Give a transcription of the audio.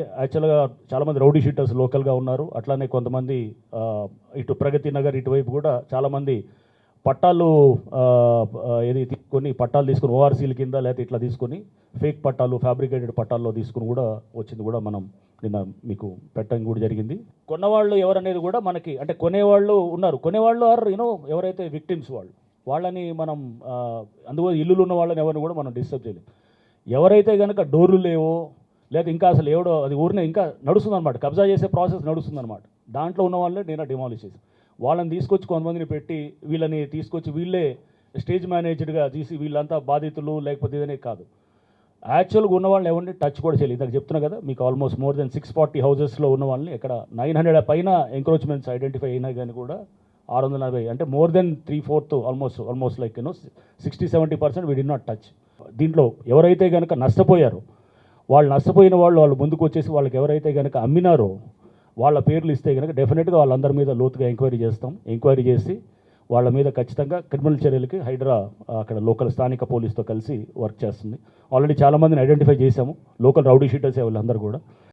యాక్చువల్గా చాలామంది rowdy sheeters లోకల్గా ఉన్నారు. అట్లానే కొంతమంది ఇటు ప్రగతి నగర్ ఇటువైపు కూడా చాలామంది పట్టాలు ఏది తీసుకొని పట్టాలు తీసుకొని ఓఆర్సీల కింద లేకపోతే ఇట్లా తీసుకొని ఫేక్ పట్టాలు ఫ్యాబ్రికేటెడ్ పట్టాల్లో తీసుకుని కూడా వచ్చింది కూడా మనం నిన్న మీకు పెట్టడం కూడా జరిగింది. కొన్నవాళ్ళు ఎవరనేది కూడా మనకి అంటే కొనేవాళ్ళు ఉన్నారు. కొనేవాళ్ళు ఆర్ ఎవరైతే విక్టిమ్స్ వాళ్ళని మనం అందువల్ల ఇల్లులు ఉన్న వాళ్ళని ఎవరిని కూడా మనం డిస్టర్బ్ చేయలేం. ఎవరైతే కనుక డోర్లు లేవో లేదా ఇంకా అసలు ఎవడో అది ఊరినే ఇంకా నడుస్తుందన్నమాట, కబ్జా చేసే ప్రాసెస్ నడుస్తుందన్నమాట. దాంట్లో ఉన్న వాళ్ళని నేను డిమాలిష్ చేసి వాళ్ళని తీసుకొచ్చి కొంతమందిని పెట్టి వీళ్ళని తీసుకొచ్చి వీళ్ళే స్టేజ్ మేనేజర్గా తీసి వీళ్ళంతా బాధితులు లేకపోతే ఇదనే కాదు, యాక్చువల్గా ఉన్న వాళ్ళని ఎవరిని టచ్ కూడా చేయలేదు. ఇందాక చెప్తున్నా కదా మీకు ఆల్మోస్ట్ మోర్ దెన్ 640 హౌజెస్లో ఉన్న వాళ్ళని ఇక్కడ 900 పైన ఎంక్రోచ్మెంట్స్ ఐడెంటిఫై అయినా కానీ కూడా 640 అంటే more than 3/4 almost like 60-70% we did not touch. దీంట్లో ఎవరైతే కనుక నష్టపోయారో వాళ్ళు నష్టపోయిన వాళ్ళు ముందుకు వచ్చేసి వాళ్ళకి ఎవరైతే కనుక అమ్మినారో వాళ్ళ పేర్లు ఇస్తే కనుక డెఫినెట్గా వాళ్ళందరి మీద లోతుగా ఎంక్వైరీ చేస్తాం. ఎంక్వైరీ చేసి వాళ్ళ మీద ఖచ్చితంగా క్రిమినల్ చర్యలకి హైడ్రా అక్కడ లోకల్ స్థానిక పోలీస్తో కలిసి వర్క్ చేస్తుంది. ఆల్రెడీ చాలామందిని ఐడెంటిఫై చేశాము, లోకల్ రౌడీ షీటర్స్ వాళ్ళందరూ కూడా.